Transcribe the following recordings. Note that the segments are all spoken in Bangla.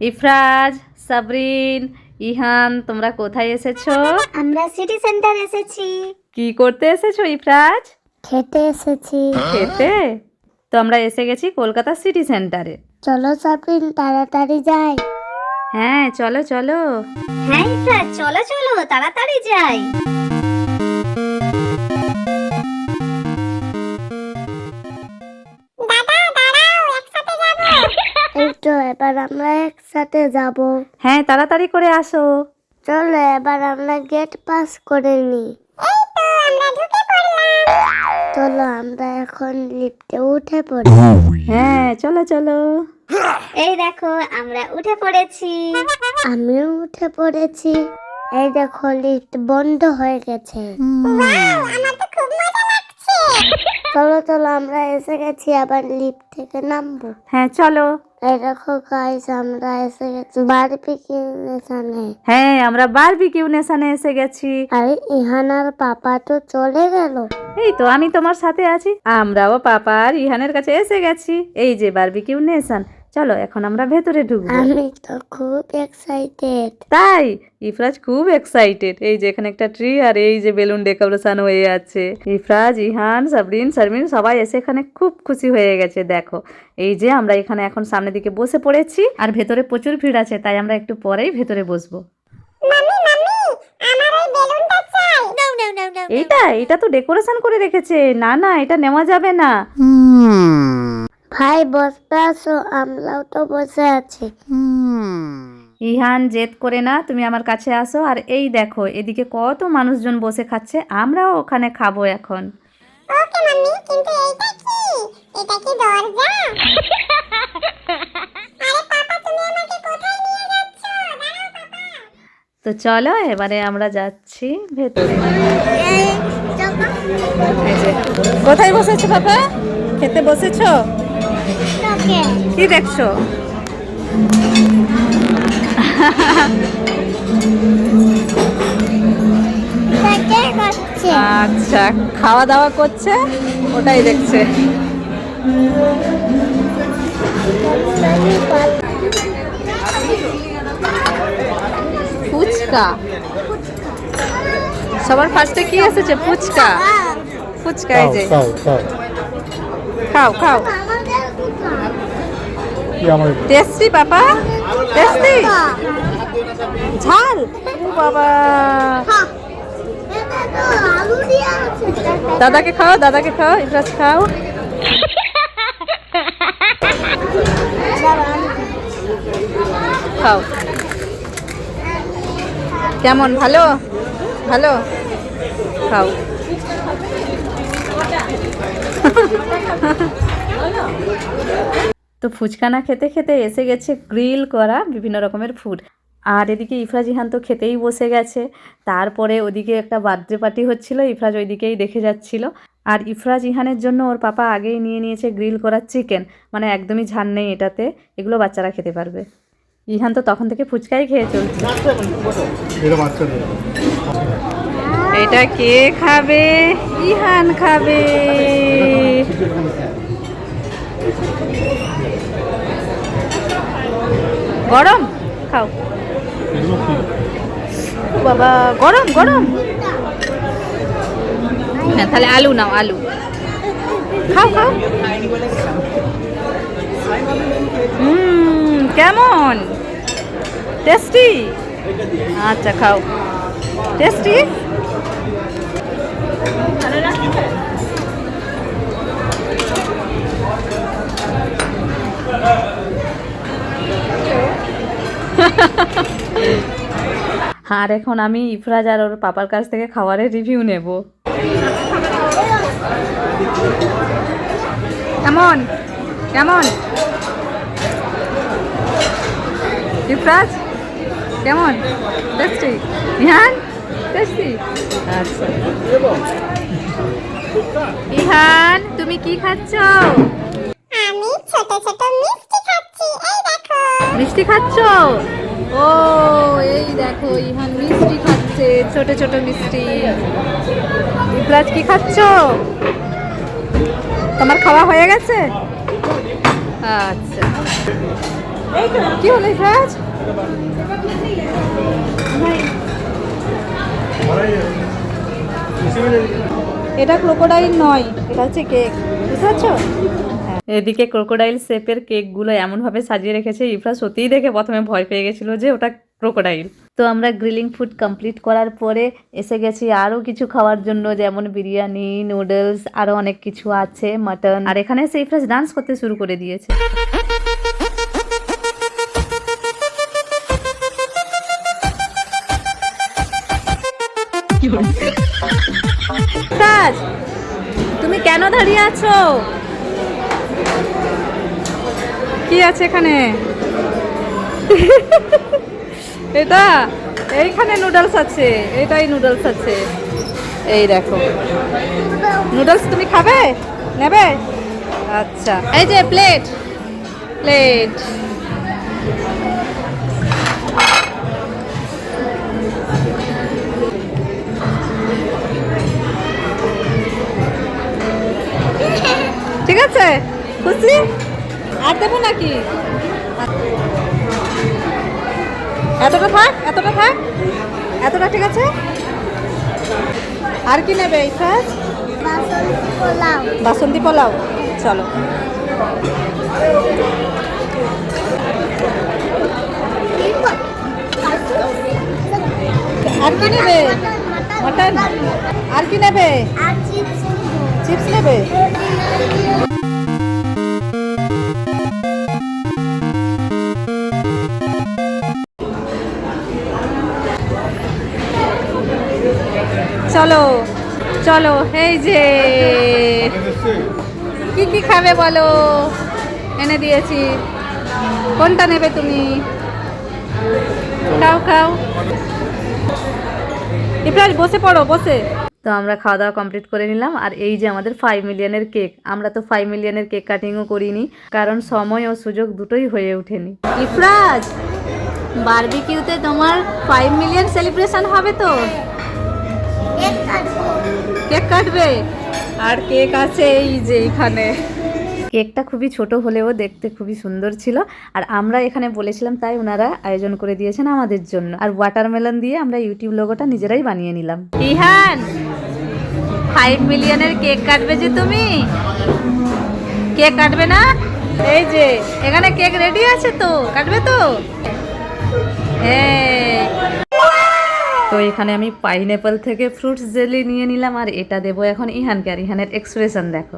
ইফরাজ, সাবরিন, ইহান, তোমরা কোথায় এসেছো? আমরা সিটি সেন্টার এসেছি। কি করতে এসেছো ইফরাজ? খেতে এসেছি। খেতে? তো আমরা এসে গেছি কলকাতা সিটি সেন্টারে। চলো সাবিন, তাড়াতাড়ি যাই। হ্যাঁ চলো চলো। হ্যাঁ ইফরাজ, চলো চলো তাড়াতাড়ি যাই। দাদা দাঁড়াও, একসাথে যাব। এই তো, এবার আমরা একসাথে যাব। হ্যাঁ তাড়াতাড়ি করে আসো। চলো এবার আমরা গেট পাস করে নিই। এই তো আমরা ঢুকে পড়লাম। চলো আমরা এখন লিফটে উঠে পড়ি। হ্যাঁ চলো চলো। এই দেখো আমরা উঠে পড়েছি। আমিও উঠে পড়েছি। এই দেখো লিফট বন্ধ হয়ে গেছে। ওয়াও, আমার তো খুব মজা লাগছে। চলো চলো আমরা এসে গেছি, আবার লিফট থেকে নামবো। হ্যাঁ চলো। এই দেখো গাইস, আমরা এসে গেছি বারবিকিউ নেশনে। হ্যাঁ আমরা বারবিকিউ নেশনে এসে গেছি। আরে ইহানার পাপা তো চলে গেল। এই তো আমি তোমার সাথে আছি। আমরাও পাপা আর ইহানের কাছে এসে গেছি। এই যে বারবিকিউ নেশন। চলো এখন আমরা ভেতরে ঢুকবো। আমি তো খুব এক্সাইটেড। তাই? ইফরাজ খুব এক্সাইটেড। এই যে এখানে একটা ট্রি আর এই যে বেলুন ডেকোরেশন হয়ে আছে। ইফরাজ, ইহান, সাবরিন, শারমিন সবাই এসে এখানে খুব খুশি হয়ে গেছে। দেখো এই যে আমরা এখানে এখন সামনের দিকে বসে পড়েছি আর ভেতরে প্রচুর ভিড় আছে, তাই আমরা একটু পরেই ভেতরে বসবো। এটা তো ডেকোরেশন করে রেখেছে। না না, এটা নেওয়া যাবে না। ভাই বসতে আসো, আমরাও তো বসে আছি। ইহান জেদ করে না, তুমি আমার কাছে আসো। আর এই দেখো এদিকে কত মানুষজন বসে খাচ্ছে, আমরাও ওখানে খাবো এখন। ওকে মাম্মি, কিন্তু এইটা কি? এটা কি দরজা? আরে পাপা, তুমি আমাকে কোথায় নিয়ে যাচ্ছ? দাঁড়াও পাপা। তো চলো এবারে আমরা যাচ্ছি ভেতরে। এই যে, কোথায় বসেছো বাবা? খেতে বসেছো? ওকে। কি দেখছো? আচ্ছা, খাওয়া দাওয়া করছে, ওটাই দেখছে। ফুচকা। সবার ফার্স্টে কি এসেছে? ফুচকা। ফুচকা এই যে। খাও খাও। টেস্টি পাপা, টেস্টি। ঝাল। ও বাবা। দাদাকে খাও, দাদাকে খাও, ইফরাজ খাও। খাও। কেমন? ভালো? ভালো? খাও। তো ফুচকা না খেতে খেতে এসে গেছে গ্রিল করা বিভিন্ন রকমের ফুড। আর এদিকে ইফরাজ, ইহান তো খেতেই বসে গেছে। তারপরে ওদিকে একটা বার্থডে পার্টি হচ্ছিল, ইফরাজ ওইদিকেই দেখে যাচ্ছিল। আর ইফরাজ, ইহানের জন্য ওর পাপা আগেই নিয়ে নিয়েছে গ্রিল করা চিকেন। মানে একদমই ঝাল নেই এটাতে, এগুলো বাচ্চারা খেতে পারবে। ইহান তো তখন থেকে ফুচকাই খেয়ে চলছে। এটা কে খাবে? ইহান খাবে। গরম? খাও। বাবা, গরম গরম। হ্যাঁ তাহলে আলু নাও, আলু খাও খাও। কেমন? টেস্টি? আচ্ছা খাও। টেস্টি? আর এখন আমি ইফরাজ আর ওর পাপার কাছ থেকে খাবারের রিভিউ নেব। কেমন? কেমন ইফরাজ? কেমন? টেস্টি? ইহান টেস্টি? আচ্ছা। ইহান তুমি কি খাচ্ছ? আমি ছোট ছোট মিষ্টি খাচ্ছি, এই দেখো। মিষ্টি খাচ্ছ? ও এই দেখো ইহান মিষ্টি খাচ্ছে, ছোট ছোট মিষ্টি। ইফরাজ কি খাচ্ছ? তোমার খাওয়া হয়ে গেছে? আচ্ছা। কি হলো ইফরাজ? এটা ক্রোকোডাইল নয়, এটা হচ্ছে কেক, বুঝতে পারছো? এদিকে ক্রোকোডাইল শেপের কেকগুলো এমনভাবে সাজিয়ে রেখেছে, ইফরা সত্যিই দেখে প্রথমে ভয় পেয়ে গেছিলো যে ওটা ক্রোকোডাইল। তো আমরা গ্রিলিং ফুড কমপ্লিট করার পরে এসে গেছি আরও কিছু খাওয়ার জন্য, যেমন বিরিয়ানি, নুডলস, আরও অনেক কিছু আছে, মাটন। আর এখানে এসে ইফরাজ ডান্স করতে শুরু করে দিয়েছে। ইফরাজ, তুমি কেন দাঁড়িয়ে আছো? কি আছে এখানে? এটা এইখানে নুডলস আছে, এটাই নুডলস আছে, এই দেখো নুডলস। তুমি খাবে? নেবে? আচ্ছা, এই যে প্লেট প্লেট। ঠিক আছে, খুশি? আর দেবো নাকি? এতটা থাক, এতটা থাক, এতটা ঠিক আছে। আর কি নেবে ইফরাজ? বাসন্তী পোলাও। চলো। আর কি নেবে? মটন। আর কি নেবে? চিপস নেবে? চলো চলো, এই যে কি কি খাবে বলো, এনে দিয়েছি। কোনটা নেবে তুমি? খাও খাও। ইফরাজ বসে পড়ো, বসে। তো আমরা খাওয়া দাওয়া কমপ্লিট করে নিলাম। আর এই যে আমাদের 5 মিলিয়নের কেক, আমরা তো 5 মিলিয়নের কেক কাটিংও করিনি, কারণ সময় ও সুযোগ দুটোই হয়ে ওঠেনি। ইফরাজ, বারবিকিউতে তোমার 5 মিলিয়ন সেলিব্রেশন হবে তো? কেক কাটবে? আর কেক আছে এই যে এখানে। কেকটা খুবই ছোট হলেও দেখতে খুবই সুন্দর ছিল। আর আমরা এখানে বলেছিলাম তাই ওনারা আয়োজন করে দিয়েছেন আমাদের জন্য। আর ওয়াটারমেলন দিয়ে আমরা ইউটিউব লোগোটা নিজেরাই বানিয়ে নিলাম। ইহান, 5 মিলিয়নের কেক কাটবে যে তুমি? কেক কাটবে না? এই যে এখানে কেক রেডি আছে তো, কাটবে তো? তো এখানে আমি পাইনঅ্যাপল থেকে ফ্রুটস জেলি নিয়ে নিলাম, আর এটা দেবো এখন ইহানকে। আর ইহানের এক্সপ্রেশন দেখো।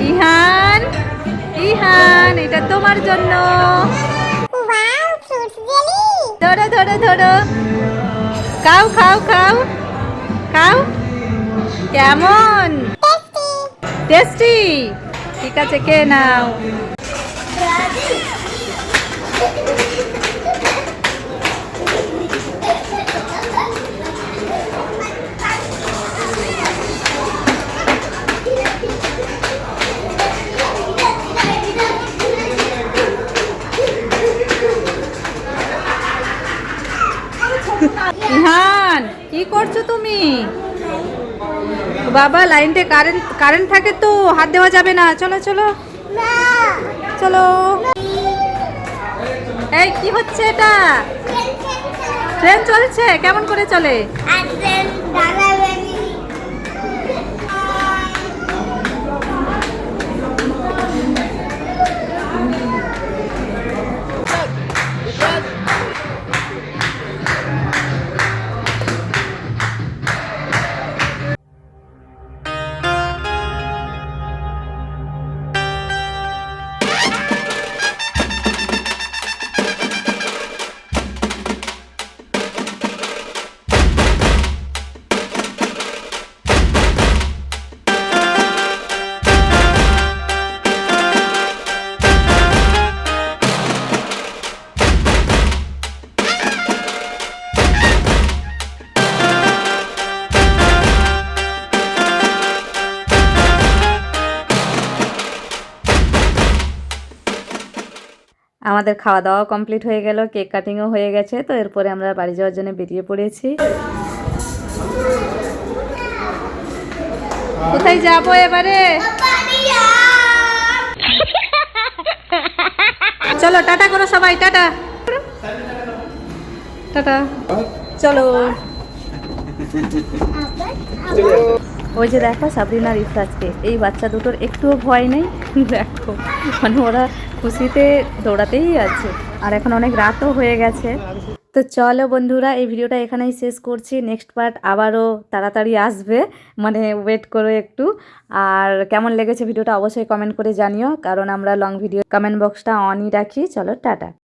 ইহান, ইহান, এটা তোমার জন্য। ধরো ধরো ধরো, খাও খাও খাও খাও। কেমন? টেস্টি? ঠিক আছে, কে নাও। ইহান, কি করছো তুমি? বাবা, লাইনতে কারেন্ট থাকে তো, হাত দেওয়া যাবে না। চলো চলো চলো। এই কি হচ্ছে এটা? ট্রেন চলছে? কেমন করে চলে? আমাদের খাওয়া দাওয়া কমপ্লিট হয়ে গেল, কেক কাটিংও হয়ে গেছে। তো এরপরে আমরা বাড়ি যাওয়ার জন্য বেরিয়ে পড়েছি। কোথায় যাবো এবারে? চলো টাটা করো সবাই, টাটা টাটা, চলো। ওই যে দেখো সাবরিনা আর ইফরাজকে, এই বাচ্চা দুটোর একটুও ভয় নেই। দেখো মানে ওরা খুশিতে দৌড়াতেই আছে। আর এখন অনেক রাতও হয়ে গেছে। তো চলো বন্ধুরা, এই ভিডিওটা এখানেই শেষ করছি। নেক্সট পার্ট আবারও তাড়াতাড়ি আসবে, মানে ওয়েট করো একটু। আর কেমন লেগেছে ভিডিওটা অবশ্যই কমেন্ট করে জানিও, কারণ আমরা লং ভিডিও কমেন্ট বক্সটা অনই রাখি। চলো টাটা।